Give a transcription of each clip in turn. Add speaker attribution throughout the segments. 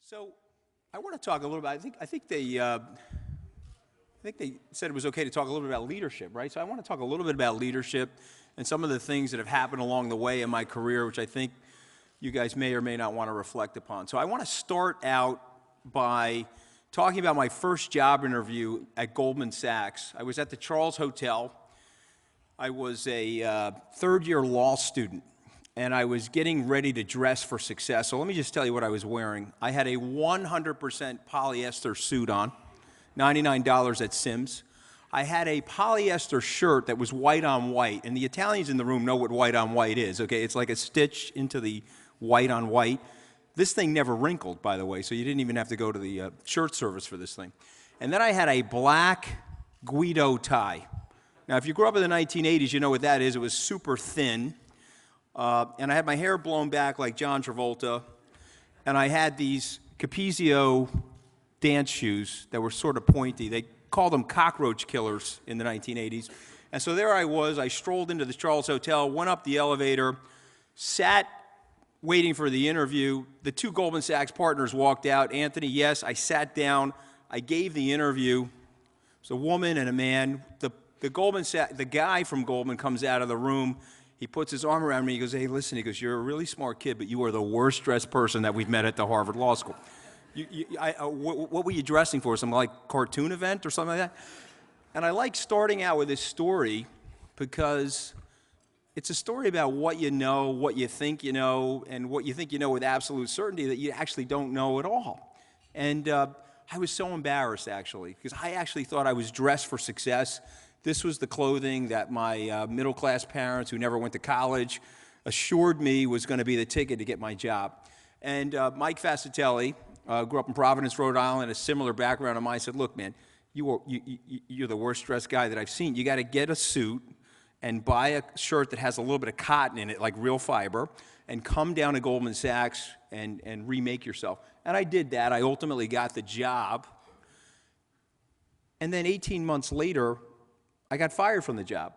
Speaker 1: So I want to talk a little bit. I think they said it was okay to talk a little bit about leadership, right? So I want to talk a little bit about leadership and some of the things that have happened along the way in my career, which I think you guys may or may not want to reflect upon. So I want to start out by talking about my first job interview at Goldman Sachs. I was at the Charles Hotel. I was a third-year law student, and I was getting ready to dress for success. So let me just tell you what I was wearing. I had a 100% polyester suit on, $99 at Sims. I had a polyester shirt that was white on white, and the Italians in the room know what white on white is, okay? It's like a stitch into the white on white. This thing never wrinkled, by the way, so you didn't even have to go to the shirt service for this thing. And then I had a black Guido tie. Now, if you grew up in the 1980s, you know what that is. It was super thin. And I had my hair blown back like John Travolta. And I had these Capezio dance shoes that were sort of pointy. They called them cockroach killers in the 1980s. And so there I was. I strolled into the Charles Hotel, went up the elevator, sat waiting for the interview. The two Goldman Sachs partners walked out. Anthony, yes. I sat down. I gave the interview. It was a woman and a man. The guy from Goldman comes out of the room. He puts his arm around me. He goes, hey, listen, he goes, you're a really smart kid, but you are the worst dressed person that we've met at the Harvard Law School. What were you dressing for? Some like cartoon event or something like that? And I like starting out with this story because it's a story about what you know, what you think you know, and what you think you know with absolute certainty that you actually don't know at all. And I was so embarrassed, actually, because I actually thought I was dressed for success. This was the clothing that my middle-class parents, who never went to college, assured me was going to be the ticket to get my job. And Mike Fascitelli grew up in Providence, Rhode Island, a similar background of mine. Said, look, man, you're the worst-dressed guy that I've seen. You got to get a suit and buy a shirt that has a little bit of cotton in it, like real fiber, and come down to Goldman Sachs and remake yourself. And I did that. I ultimately got the job. And then 18 months later, I got fired from the job.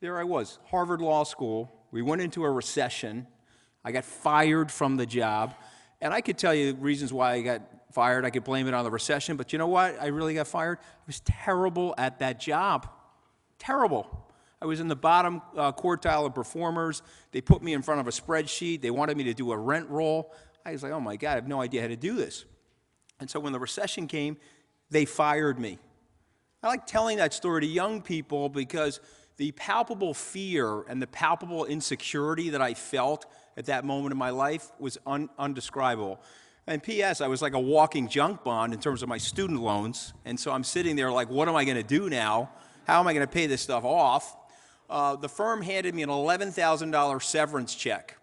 Speaker 1: There I was, Harvard Law School. We went into a recession. I got fired from the job. And I could tell you reasons why I got fired. I could blame it on the recession. But you know what? I really got fired. I was terrible at that job. Terrible. I was in the bottom quartile of performers. They put me in front of a spreadsheet. They wanted me to do a rent roll. I was like, oh, my God, I have no idea how to do this. And so when the recession came, they fired me. I like telling that story to young people because the palpable fear and the palpable insecurity that I felt at that moment in my life was undescribable. And P.S., I was like a walking junk bond in terms of my student loans. And so I'm sitting there like, what am I going to do now? How am I going to pay this stuff off? The firm handed me an $11,000 severance check.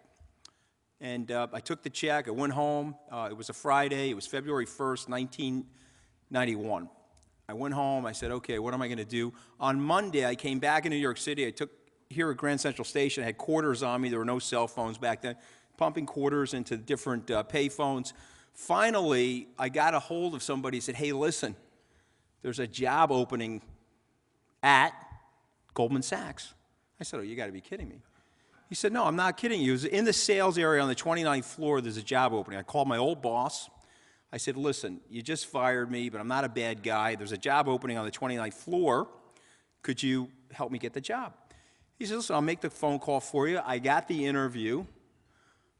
Speaker 1: And I took the check. I went home. It was a Friday. It was February 1st, 1991. I went home. I said, okay, what am I going to do? On Monday, I came back in New York City. I took here at Grand Central Station. I had quarters on me. There were no cell phones back then. Pumping quarters into different pay phones. Finally, I got a hold of somebody who said, hey, listen, there's a job opening at Goldman Sachs. I said, oh, you got to be kidding me. He said, no, I'm not kidding you. It was in the sales area on the 29th floor. There's a job opening. I called my old boss. I said, listen, you just fired me, but I'm not a bad guy. There's a job opening on the 29th floor. Could you help me get the job? He said, listen, I'll make the phone call for you. I got the interview.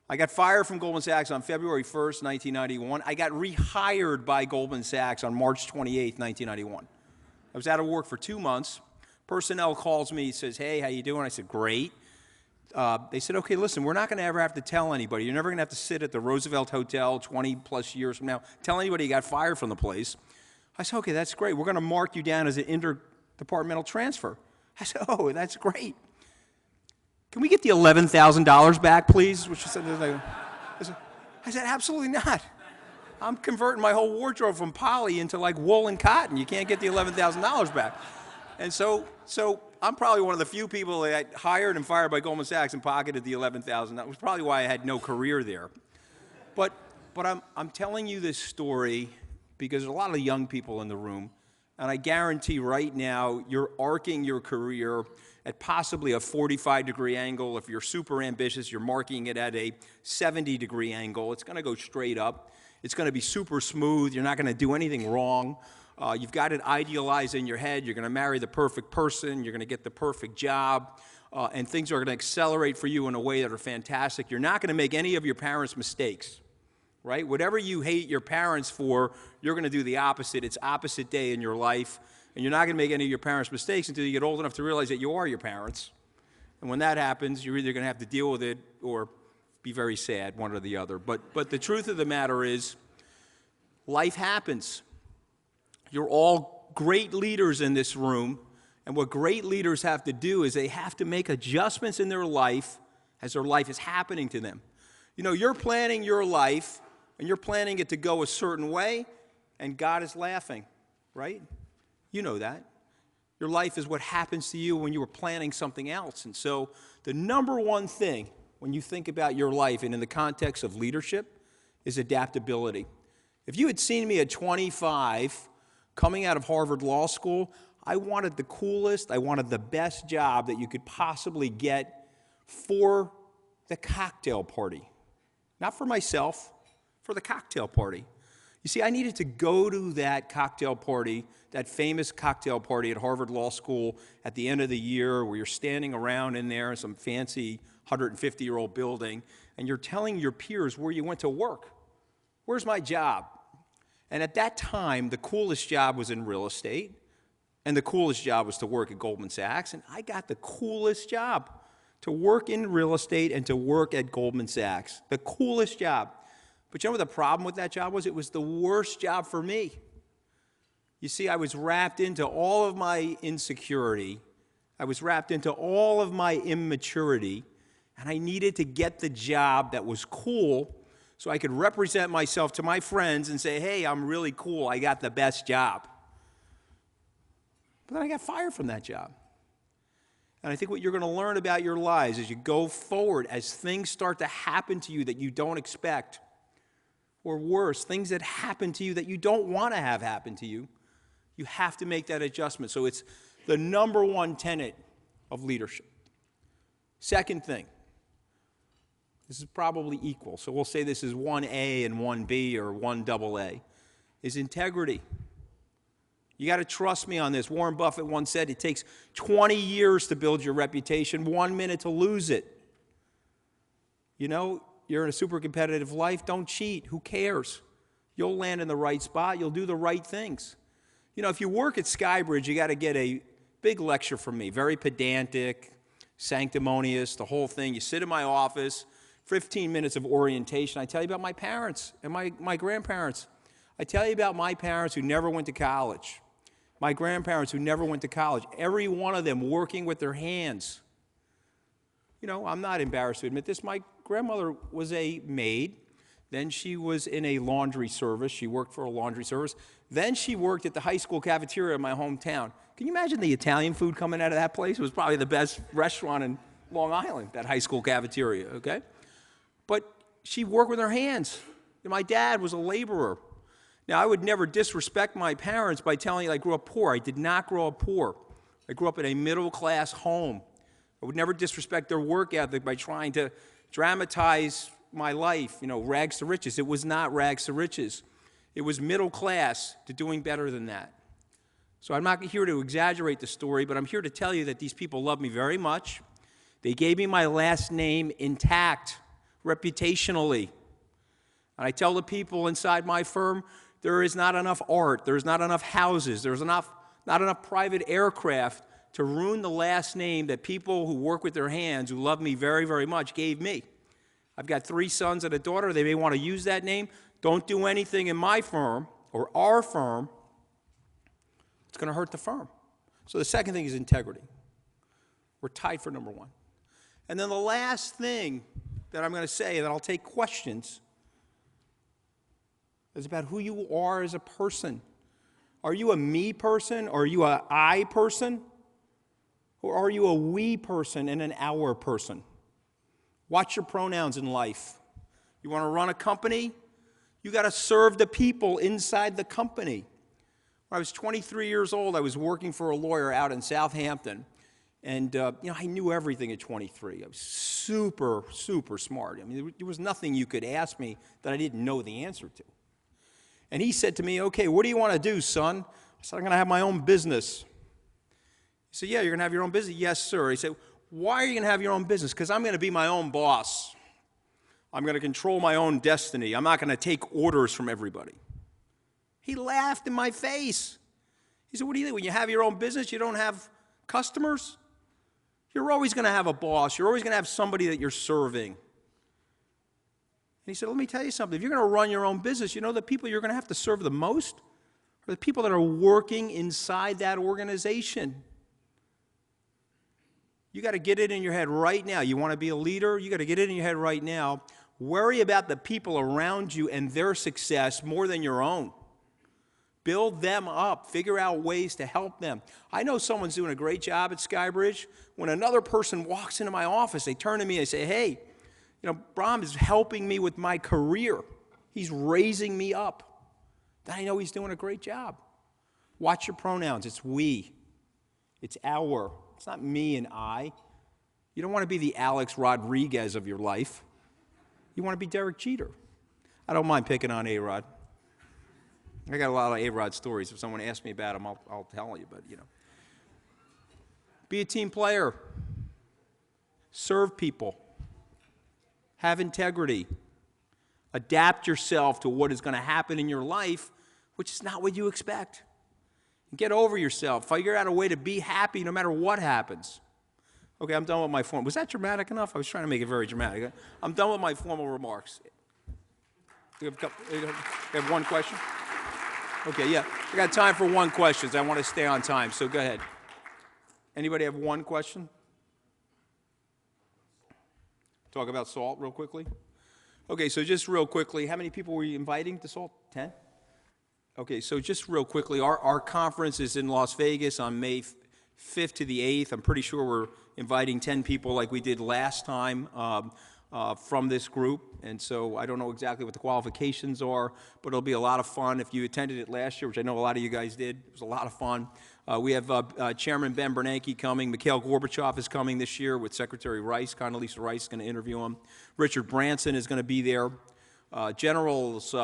Speaker 1: I got fired from Goldman Sachs on February 1st, 1991. I got rehired by Goldman Sachs on March 28th, 1991. I was out of work for 2 months. Personnel calls me, says, hey, how you doing? I said, great. They said, okay, listen, we're not going to ever have to tell anybody. You're never going to have to sit at the Roosevelt Hotel 20-plus years from now. Tell anybody you got fired from the place. I said, okay, that's great. We're going to mark you down as an interdepartmental transfer. I said, oh, that's great. Can we get the $11,000 back, please? Which she said, I said, absolutely not. I'm converting my whole wardrobe from poly into like wool and cotton. You can't get the $11,000 back. And so I'm probably one of the few people that got hired and fired by Goldman Sachs and pocketed the $11,000. That was probably why I had no career there. But I'm telling you this story because there's a lot of young people in the room, And I guarantee right now you're arcing your career at possibly a 45-degree angle. If you're super ambitious, you're marking it at a 70-degree angle. It's going to go straight up. It's going to be super smooth. You're not going to do anything wrong. You've got it idealized in your head. You're going to marry the perfect person. You're going to get the perfect job. And things are going to accelerate for you in a way that are fantastic. You're not going to make any of your parents' mistakes, right? Whatever you hate your parents for, you're going to do the opposite. It's opposite day in your life. And you're not going to make any of your parents' mistakes until you get old enough to realize that you are your parents. And when that happens, you're either going to have to deal with it or be very sad, one or the other. But the truth of the matter is, life happens. You're all great leaders in this room, and what great leaders have to do is they have to make adjustments in their life as their life is happening to them. You know, you're planning your life, and you're planning it to go a certain way, and God is laughing, right? You know that. Your life is what happens to you when you were planning something else. And so the number one thing when you think about your life and in the context of leadership is adaptability. If you had seen me at 25 coming out of Harvard Law School, I wanted the coolest, I wanted the best job that you could possibly get for the cocktail party. Not for myself, for the cocktail party. You see, I needed to go to that cocktail party, that famous cocktail party at Harvard Law School at the end of the year where you're standing around in there in some fancy 150-year-old building, and you're telling your peers where you went to work. Where's my job? And at that time, the coolest job was in real estate, and the coolest job was to work at Goldman Sachs, and I got the coolest job, to work in real estate and to work at Goldman Sachs. The coolest job. But you know what the problem with that job was? It was the worst job for me. You see, I was wrapped into all of my insecurity. I was wrapped into all of my immaturity, and I needed to get the job that was cool so I could represent myself to my friends and say, hey, I'm really cool. I got the best job. But then I got fired from that job. And I think what you're going to learn about your lives as you go forward, as things start to happen to you that you don't expect, or worse, things that happen to you that you don't want to have happen to you, you have to make that adjustment. So it's the number one tenet of leadership. Second thing, this is probably equal, so we'll say this is 1A and 1B or 1AA, is integrity. You got to trust me on this. Warren Buffett once said it takes 20 years to build your reputation, 1 minute to lose it. You know, you're in a super competitive life, don't cheat. Who cares? You'll land in the right spot. You'll do the right things. You know, if you work at SkyBridge, you got to get a big lecture from me. Very pedantic, sanctimonious, the whole thing. You sit in my office, 15 minutes of orientation. I tell you about my parents and my grandparents. I tell you about my parents who never went to college. My grandparents who never went to college. Every one of them working with their hands. You know, I'm not embarrassed to admit this. My grandmother was a maid. Then she was in a laundry service. She worked for a laundry service. Then she worked at the high school cafeteria in my hometown. Can you imagine the Italian food coming out of that place? It was probably the best restaurant in Long Island, that high school cafeteria, okay? But she worked with her hands. And my dad was a laborer. Now, I would never disrespect my parents by telling you I grew up poor. I did not grow up poor. I grew up in a middle-class home. I would never disrespect their work ethic by trying to dramatize my life, you know, rags to riches. It was not rags to riches. It was middle class to doing better than that. So I'm not here to exaggerate the story, but I'm here to tell you that these people love me very much. They gave me my last name intact, reputationally. And I tell the people inside my firm, there is not enough art, there's not enough houses, there's not enough private aircraft to ruin the last name that people who work with their hands, who love me very, very much, gave me. I've got 3 sons and a daughter. They may want to use that name. Don't do anything in my firm or our firm. It's going to hurt the firm. So the second thing is integrity. We're tied for number 1. And then the last thing that I'm going to say, and I'll take questions, is about who you are as a person. Are you a me person, or are you a I person? Or are you a we person and an our person? Watch your pronouns in life. You want to run a company? You got to serve the people inside the company. When I was 23 years old, I was working for a lawyer out in Southampton. And, I knew everything at 23. I was super, super smart. I mean, there was nothing you could ask me that I didn't know the answer to. And he said to me, okay, what do you want to do, son? I said, I'm going to have my own business. He said, yeah, you're going to have your own business? Yes, sir. He said, why are you going to have your own business? Because I'm going to be my own boss. I'm going to control my own destiny. I'm not going to take orders from everybody. He laughed in my face. He said, what do you think? When you have your own business, you don't have customers? You're always going to have a boss. You're always going to have somebody that you're serving. And he said, let me tell you something. If you're going to run your own business, you know the people you're going to have to serve the most are the people that are working inside that organization. You got to get it in your head right now. You want to be a leader? You got to get it in your head right now. Worry about the people around you and their success more than your own. Build them up. Figure out ways to help them. I know someone's doing a great job at SkyBridge. When another person walks into my office, they turn to me and say, hey, Bram is helping me with my career. He's raising me up. Then I know he's doing a great job. Watch your pronouns. It's we. It's our. It's not me and I. You don't want to be the Alex Rodriguez of your life. You want to be Derek Jeter. I don't mind picking on A-Rod. I got a lot of A-Rod stories. If someone asks me about them, I'll tell you. But, be a team player. Serve people. Have integrity. Adapt yourself to what is going to happen in your life, which is not what you expect. Get over yourself. Figure out a way to be happy no matter what happens. Okay, I'm done with my form. Was that dramatic enough? I was trying to make it very dramatic. I'm done with my formal remarks. You have one question? Okay, yeah. I got time for one question. I want to stay on time, so go ahead. Anybody have one question? Talk about SALT real quickly. Okay, so just real quickly, how many people were you inviting to SALT? 10? Okay, so just real quickly, our conference is in Las Vegas on May 5th to the 8th. I'm pretty sure we're inviting 10 people like we did last time from this group. And so I don't know exactly what the qualifications are, but it'll be a lot of fun. If you attended it last year, which I know a lot of you guys did, it was a lot of fun. We have Chairman Ben Bernanke coming. Mikhail Gorbachev is coming this year with Secretary Rice. Condoleezza Rice is going to interview him. Richard Branson is going to be there. Generals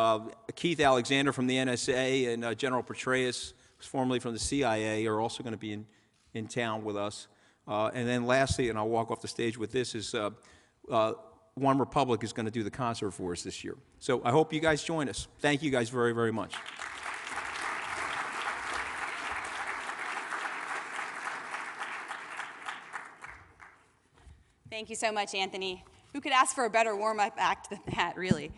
Speaker 1: Keith Alexander from the NSA and General Petraeus, who's formerly from the CIA, are also going to be in town with us. And then lastly, and I'll walk off the stage with this, is One Republic is going to do the concert for us this year. So I hope you guys join us. Thank you guys very, very much.
Speaker 2: Thank you so much, Anthony. Who could ask for a better warm-up act than that, really?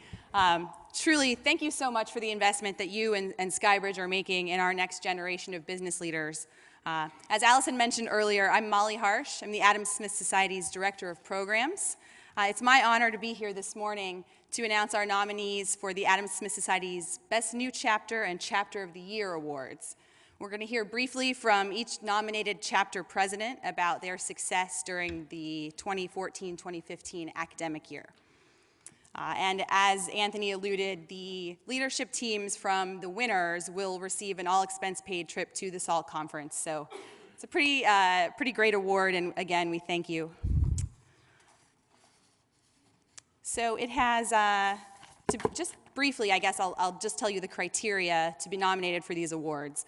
Speaker 2: Truly, thank you so much for the investment that you and SkyBridge are making in our next generation of business leaders. As Allison mentioned earlier, I'm Molly Harsh. I'm the Adam Smith Society's Director of Programs. It's my honor to be here this morning to announce our nominees for the Adam Smith Society's Best New Chapter and Chapter of the Year Awards. We're going to hear briefly from each nominated chapter president about their success during the 2014-2015 academic year. And as Anthony alluded, the leadership teams from the winners will receive an all-expense-paid trip to the SALT conference. So it's a pretty great award, and again, we thank you. So it has, just briefly, I guess I'll just tell you the criteria to be nominated for these awards.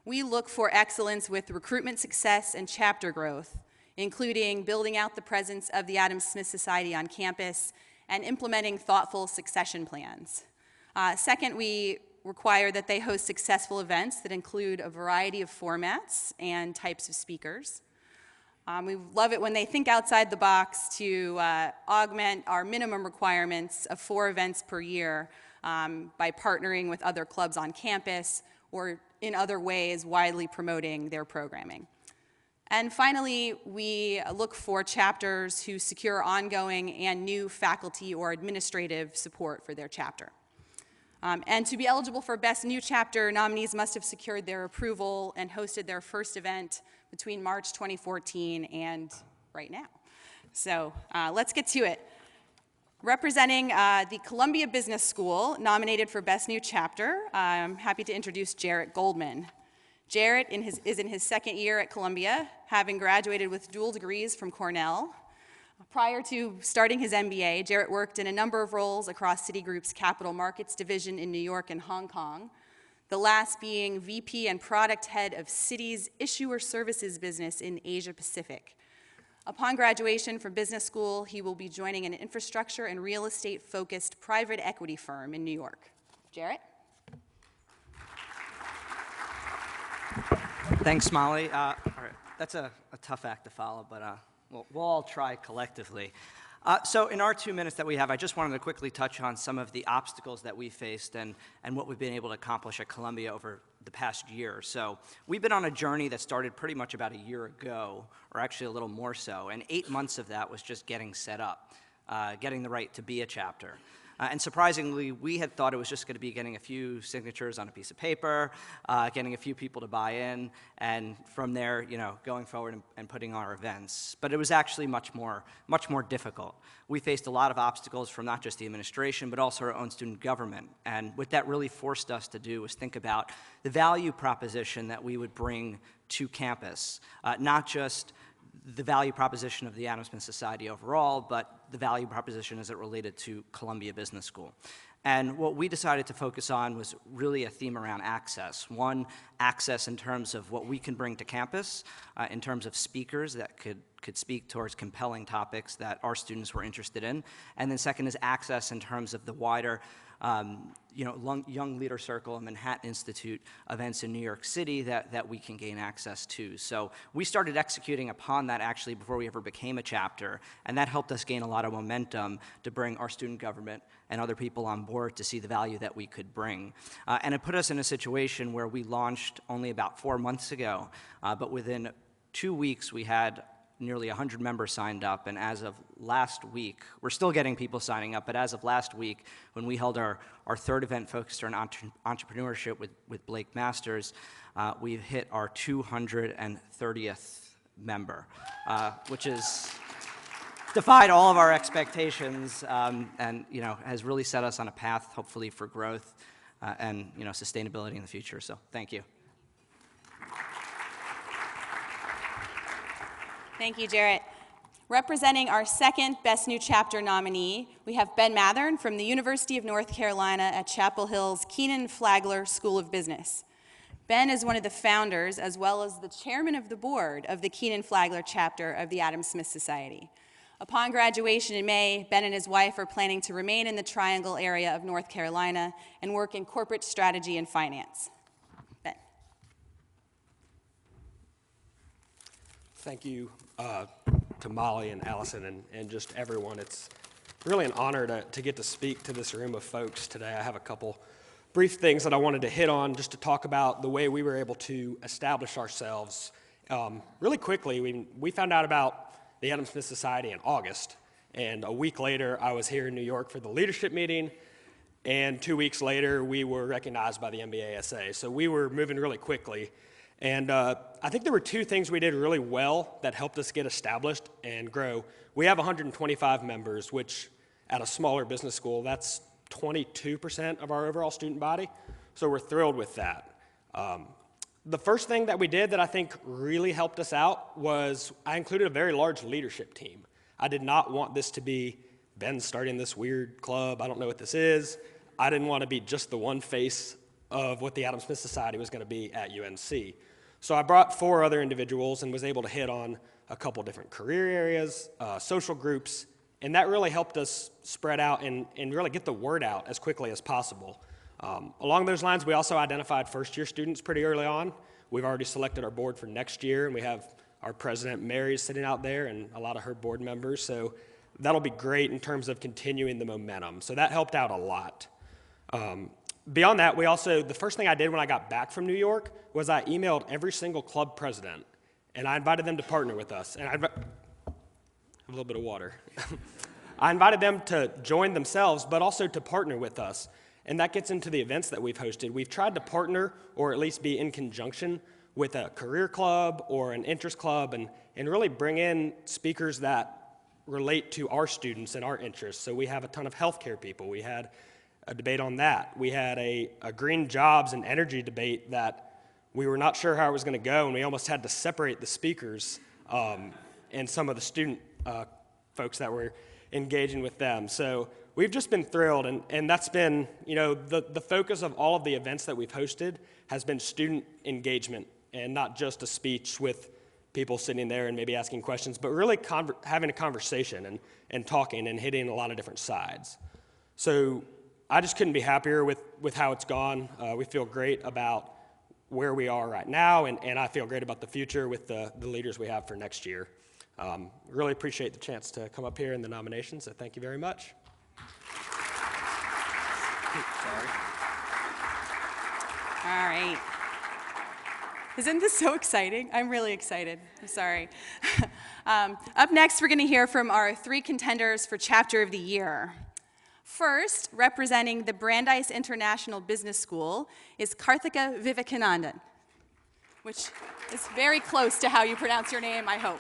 Speaker 2: We look for excellence with recruitment success and chapter growth, including building out the presence of the Adam Smith Society on campus and implementing thoughtful succession plans. Second, we require that they host successful events that include a variety of formats and types of speakers. We love it when they think outside the box to augment our minimum requirements of 4 events per year by partnering with other clubs on campus or in other ways widely promoting their programming. And finally, we look for chapters who secure ongoing and new faculty or administrative support for their chapter. And to be eligible for Best New Chapter, nominees must have secured their approval and hosted their first event between March 2014 and right now. So let's get to it. Representing the Columbia Business School, nominated for Best New Chapter, I'm happy to introduce Jarrett Goldman. Jarrett is in his second year at Columbia, having graduated with dual degrees from Cornell. Prior to starting his MBA, Jarrett worked in a number of roles across Citigroup's capital markets division in New York and Hong Kong, the last being VP and product head of Citi's issuer services business in Asia Pacific. Upon graduation from business school, he will be joining an infrastructure and real estate-focused private equity firm in New York. Jarrett?
Speaker 3: Thanks, Molly. All right. That's a tough act to follow, but we'll all try collectively. So in our 2 minutes that we have, I just wanted to quickly touch on some of the obstacles that we faced and what we've been able to accomplish at Columbia over the past year. So we've been on a journey that started pretty much about a year ago, or actually a little more so, and 8 months of that was just getting set up, getting the right to be a chapter. And surprisingly, we had thought it was just going to be getting a few signatures on a piece of paper, getting a few people to buy in, and from there, going forward and putting on our events. But it was actually much more difficult. We faced a lot of obstacles from not just the administration, but also our own student government. And what that really forced us to do was think about the value proposition that we would bring to campus, not just the value proposition of the Adam Smith Society overall, but the value proposition as it related to Columbia Business School. And what we decided to focus on was really a theme around access. One, access in terms of what we can bring to campus, in terms of speakers that could speak towards compelling topics that our students were interested in. And then second is access in terms of the wider Young Leader Circle and Manhattan Institute events in New York City that we can gain access to. So we started executing upon that actually before we ever became a chapter, and that helped us gain a lot of momentum to bring our student government and other people on board to see the value that we could bring. And it put us in a situation where we launched only about 4 months ago, but within 2 weeks we had nearly 100 members signed up, and as of last week, we're still getting people signing up, but as of last week, when we held our third event focused on entrepreneurship with Blake Masters, we've hit our 230th member, which is defied all of our expectations, and has really set us on a path, hopefully, for growth and sustainability in the future. So thank you.
Speaker 2: Thank you, Jarrett. Representing our second Best New Chapter nominee, we have Ben Mathern from the University of North Carolina at Chapel Hill's Keenan Flagler School of Business. Ben is one of the founders, as well as the chairman of the board of the Keenan Flagler chapter of the Adam Smith Society. Upon graduation in May, Ben and his wife are planning to remain in the Triangle area of North Carolina and work in corporate strategy and finance. Ben.
Speaker 4: Thank you to Molly and Allison and just everyone. It's really an honor to get to speak to this room of folks today. I have a couple brief things that I wanted to hit on just to talk about the way we were able to establish ourselves. Really quickly, we found out about the Adam Smith Society in August, and a week later I was here in New York for the leadership meeting, and 2 weeks later we were recognized by the MBASA. So we were moving really quickly. And I think there were two things we did really well that helped us get established and grow. We have 125 members, which at a smaller business school, that's 22% of our overall student body. So we're thrilled with that. The first thing that we did that I think really helped us out was I included a very large leadership team. I did not want this to be Ben starting this weird club. I don't know what this is. I didn't want to be just the one face of what the Adam Smith Society was going to be at UNC. So I brought 4 other individuals and was able to hit on a couple different career areas, social groups, and that really helped us spread out and really get the word out as quickly as possible. Along those lines, we also identified first-year students pretty early on. We've already selected our board for next year, and we have our president, Mary, sitting out there, and a lot of her board members, so that'll be great in terms of continuing the momentum. So that helped out a lot. Beyond that, the first thing I did when I got back from New York was I emailed every single club president, and I invited them to partner with us. And a little bit of water. I invited them to join themselves, but also to partner with us. And that gets into the events that we've hosted. We've tried to partner, or at least be in conjunction with a career club or an interest club, and really bring in speakers that relate to our students and our interests. So we have a ton of healthcare people. We had a debate on that. We had a green jobs and energy debate that we were not sure how it was going to go, and we almost had to separate the speakers and some of the student folks that were engaging with them. So we've just been thrilled, and that's been, the focus of all of the events that we've hosted has been student engagement, and not just a speech with people sitting there and maybe asking questions, but really having a conversation and talking and hitting a lot of different sides. So I just couldn't be happier with how it's gone. We feel great about where we are right now, and I feel great about the future with the leaders we have for next year. Really appreciate the chance to come up here in the nominations, so thank you very much.
Speaker 1: Sorry.
Speaker 2: All right. Isn't this so exciting? I'm really excited. I'm sorry. Up next, we're going to hear from our 3 contenders for Chapter of the Year. First, representing the Brandeis International Business School, is Karthika Vivekanandan, which is very close to how you pronounce your name, I hope.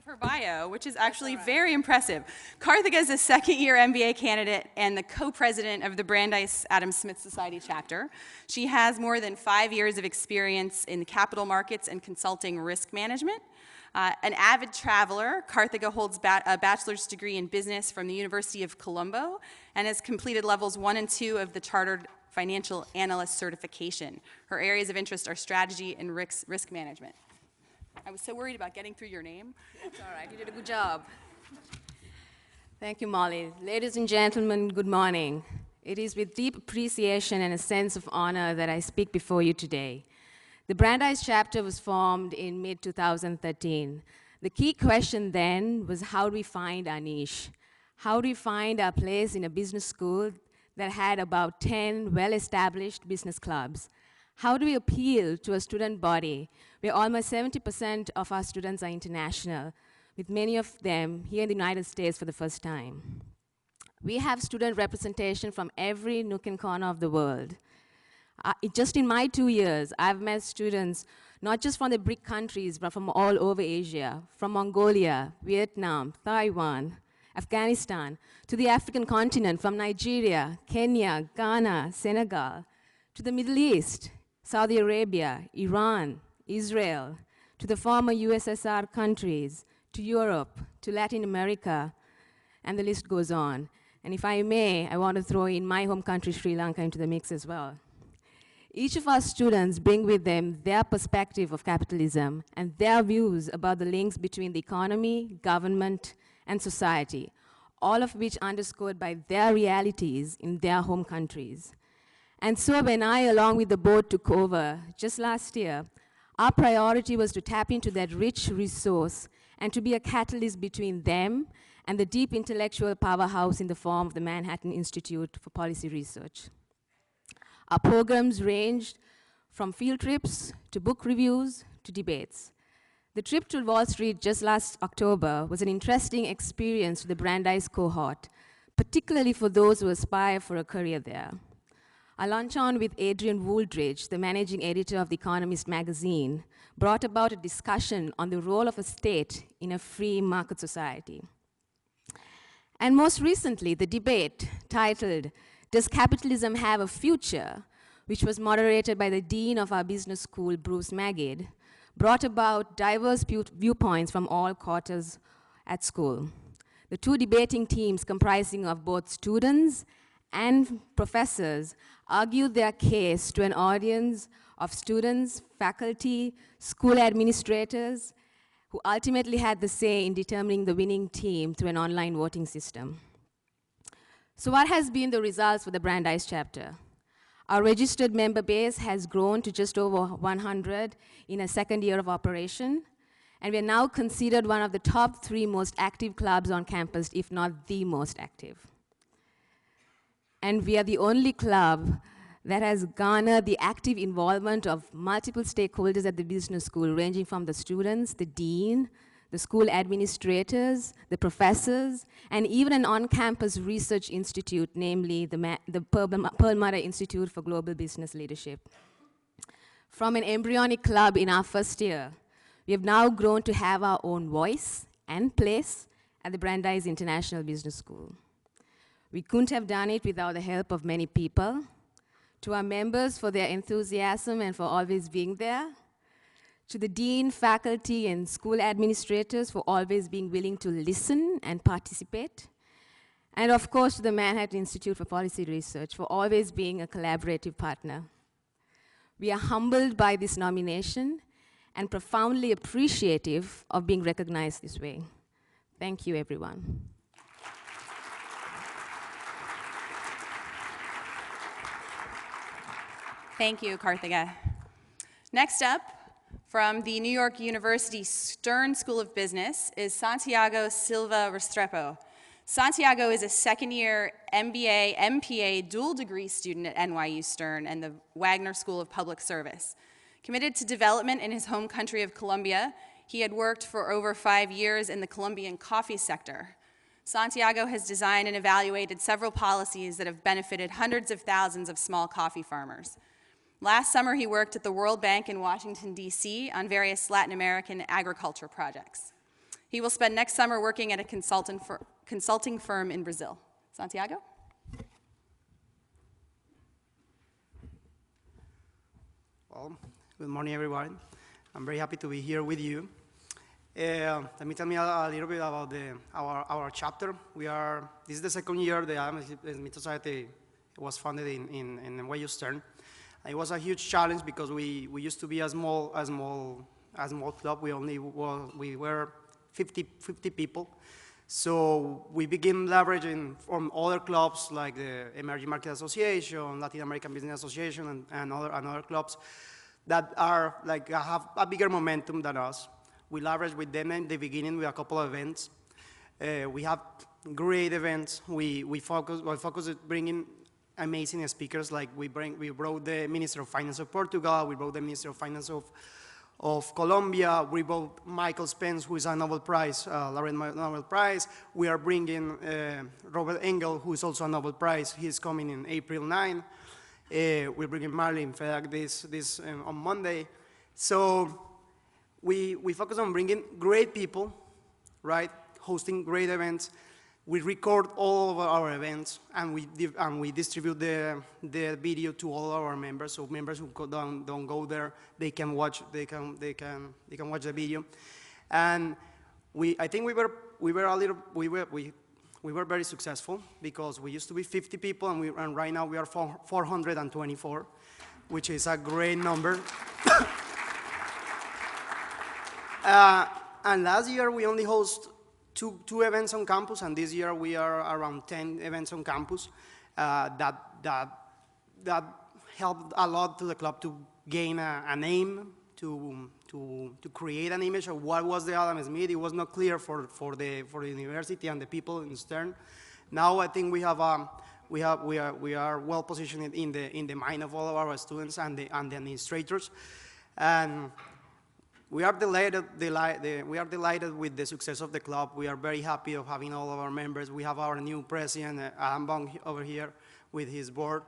Speaker 2: Her bio, which is actually very impressive. Karthika is a second-year MBA candidate and the co-president of the Brandeis Adam Smith Society chapter. She has more than 5 years of experience in capital markets and consulting risk management. An avid traveler, Karthika holds a bachelor's degree in business from the University of Colombo and has completed levels 1 and 2 of the Chartered Financial Analyst certification. Her areas of interest are strategy and risk management. I was so worried about getting through your name.
Speaker 5: That's all right. You did a good job. Thank you, Molly. Ladies and gentlemen, good morning. It is with deep appreciation and a sense of honor that I speak before you today. The Brandeis chapter was formed in mid-2013. The key question then was, how do we find our niche? How do we find our place in a business school that had about 10 well-established business clubs? How do we appeal to a student body where almost 70% of our students are international, with many of them here in the United States for the first time? We have student representation from every nook and corner of the world. Just in my 2 years, I've met students not just from the BRIC countries, but from all over Asia, from Mongolia, Vietnam, Taiwan, Afghanistan, to the African continent, from Nigeria, Kenya, Ghana, Senegal, to the Middle East, Saudi Arabia, Iran, Israel, to the former USSR countries, to Europe, to Latin America, and the list goes on. And if I may, I want to throw in my home country, Sri Lanka, into the mix as well. Each of our students bring with them their perspective of capitalism and their views about the links between the economy, government, and society, all of which underscored by their realities in their home countries. And so when I, along with the board, took over just last year, our priority was to tap into that rich resource and to be a catalyst between them and the deep intellectual powerhouse in the form of the Manhattan Institute for Policy Research. Our programs ranged from field trips to book reviews to debates. The trip to Wall Street just last October was an interesting experience for the Brandeis cohort, particularly for those who aspire for a career there. Our luncheon with Adrian Wooldridge, the managing editor of The Economist magazine, brought about a discussion on the role of a state in a free market society. And most recently, the debate titled, "Does Capitalism Have a Future?", which was moderated by the dean of our business school, Bruce Magid, brought about diverse viewpoints from all quarters at school. The 2 debating teams, comprising of both students and professors, argued their case to an audience of students, faculty, school administrators, who ultimately had the say in determining the winning team through an online voting system. So what has been the results for the Brandeis chapter? Our registered member base has grown to just over 100 in a second year of operation, and we are now considered one of the top 3 most active clubs on campus, if not the most active. And we are the only club that has garnered the active involvement of multiple stakeholders at the business school, ranging from the students, the dean, the school administrators, the professors, and even an on-campus research institute, namely the Perlmutter Institute for Global Business Leadership. From an embryonic club in our first year, we have now grown to have our own voice and place at the Brandeis International Business School. We couldn't have done it without the help of many people. To our members for their enthusiasm and for always being there. To the dean, faculty, and school administrators for always being willing to listen and participate. And of course, to the Manhattan Institute for Policy Research for always being a collaborative partner. We are humbled by this nomination and profoundly appreciative of being recognized this way. Thank you, everyone.
Speaker 2: Thank you, Karthika. Next up, from the New York University Stern School of Business is Santiago Silva Restrepo. Santiago is a second-year MBA, MPA dual degree student at NYU Stern and the Wagner School of Public Service. Committed to development in his home country of Colombia, he had worked for over 5 years in the Colombian coffee sector. Santiago has designed and evaluated several policies that have benefited hundreds of thousands of small coffee farmers. Last summer, he worked at the World Bank in Washington, D.C. on various Latin American agriculture projects. He will spend next summer working at a consulting firm in Brazil. Santiago?
Speaker 6: Well, good morning, everyone. I'm very happy to be here with you. Let me tell me a little bit about our chapter. This is the second year the Smith Society was founded in NYU Stern. It was a huge challenge because we used to be a small club. We were 50 people. So we began leveraging from other clubs like the Emerging Market Association, Latin American Business Association, and other clubs that are have a bigger momentum than us. We leveraged with them in the beginning with a couple of events. We have great events. We focus at bringing amazing speakers. Like we brought the Minister of Finance of Portugal. We brought the Minister of Finance of Colombia. We brought Michael Spence, who is a Nobel Prize, laureate Nobel Prize. We are bringing Robert Engel, who is also a Nobel Prize. He's coming in April 9. We're bringing Marlene Fedak this on Monday. So we focus on bringing great people, right? Hosting great events. We record all of our events, and we distribute the video to all our members. So members who don't go there, they can watch the video. And I think we were very successful because we used to be 50 people, and right now we are 424, which is a great number. And last year we only host two events on campus, and this year we are around 10 events on campus. That helped a lot to the club to gain a name, to create an image of what was the Adam Smith. It was not clear for the university and the people in Stern. Now I think we are well positioned in the mind of all of our students and the administrators, and we are delighted with the success of the club. We are very happy of having all of our members. We have our new president, Adam Bong, over here with his board.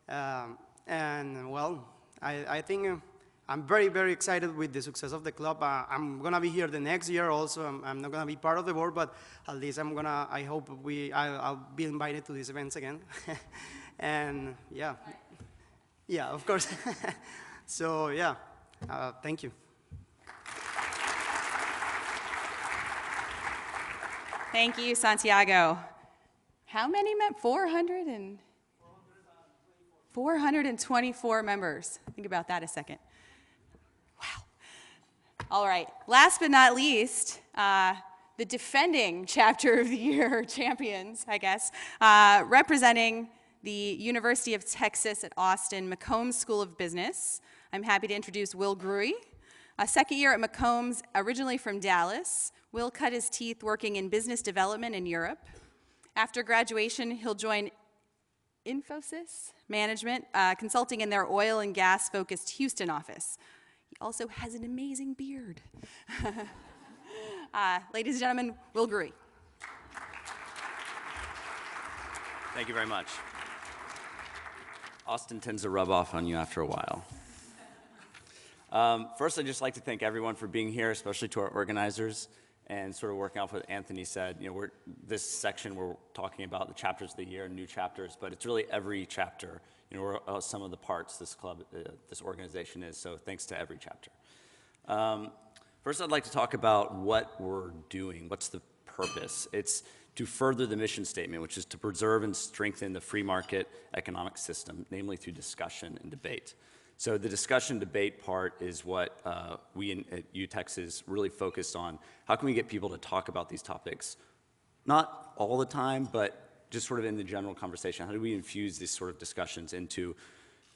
Speaker 6: And well, I think I'm very, very excited with the success of the club. I'm gonna be here the next year also. I'm not gonna be part of the board, but at least I hope I'll be invited to these events again. And yeah, of course. So yeah, thank you.
Speaker 2: Thank you, Santiago. How many 424 members. Think about that a second. Wow. All right. Last but not least, the defending chapter of the year champions, I guess, representing the University of Texas at Austin McCombs School of Business. I'm happy to introduce Will Gruy. A second year at McCombs, originally from Dallas. Will cut his teeth working in business development in Europe. After graduation, he'll join Infosys Management, consulting in their oil and gas-focused Houston office. He also has an amazing beard. Ladies and gentlemen, Will Gruy.
Speaker 7: Thank you very much. Austin tends to rub off on you after a while. First, I'd just like to thank everyone for being here, especially to our organizers. and sort of working off what Anthony said, this section we're talking about the chapters of the year, new chapters, but it's really every chapter, we're some of the parts this club, this organization is, so thanks to every chapter. First, I'd like to talk about what we're doing. What's the purpose? It's to further the mission statement, which is to preserve and strengthen the free market economic system, namely through discussion and debate. So the discussion debate part is what we at UTEX is really focused on. How can we get people to talk about these topics? Not all the time, but just sort of in the general conversation. How do we infuse these sort of discussions into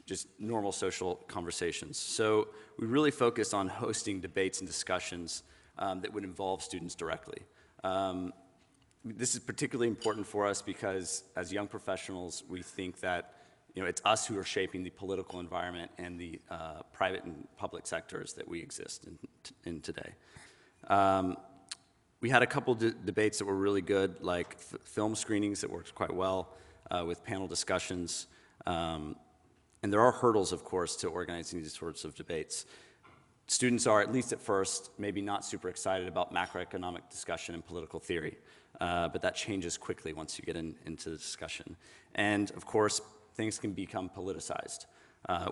Speaker 7: just normal social conversations? So we really focus on hosting debates and discussions that would involve students directly. This is particularly important for us because as young professionals, we think that it's us who are shaping the political environment and the private and public sectors that we exist in today. We had a couple debates that were really good, like film screenings that worked quite well with panel discussions. And there are hurdles, of course, to organizing these sorts of debates. Students are, at least at first, maybe not super excited about macroeconomic discussion and political theory, but that changes quickly once you get into the discussion. And of course, things can become politicized,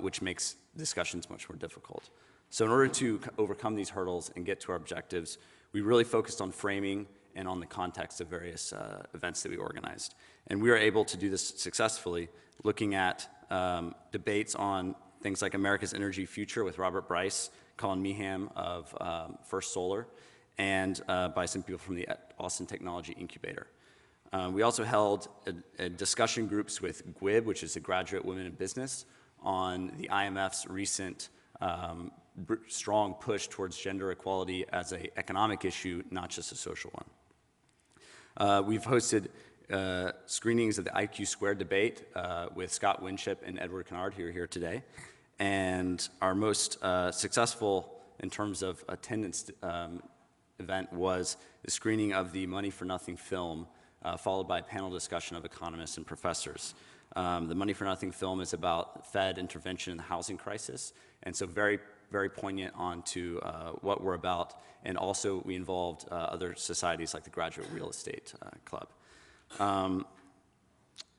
Speaker 7: which makes discussions much more difficult. So in order to overcome these hurdles and get to our objectives, we really focused on framing and on the context of various events that we organized. And we were able to do this successfully, looking at debates on things like America's Energy Future with Robert Bryce, Colin Meehan of First Solar, and by some people from the Austin Technology Incubator. We also held a discussion groups with GWIB, which is the Graduate Women in Business, on the IMF's recent strong push towards gender equality as an economic issue, not just a social one. We've hosted screenings of the IQ Squared debate with Scott Winship and Edward Kennard, who are here today. And our most successful in terms of attendance event was the screening of the Money for Nothing film, followed by a panel discussion of economists and professors. The Money for Nothing film is about Fed intervention in the housing crisis, and so very, very poignant onto what we're about. And also we involved other societies like the Graduate Real Estate Club.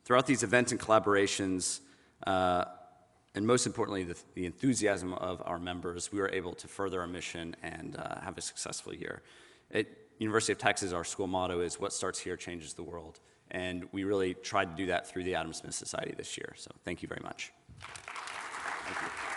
Speaker 7: Throughout these events and collaborations, and most importantly, the enthusiasm of our members, we were able to further our mission and have a successful year. At University of Texas, our school motto is, "What starts here changes the world." And we really tried to do that through the Adam Smith Society this year. So thank you very much. Thank you.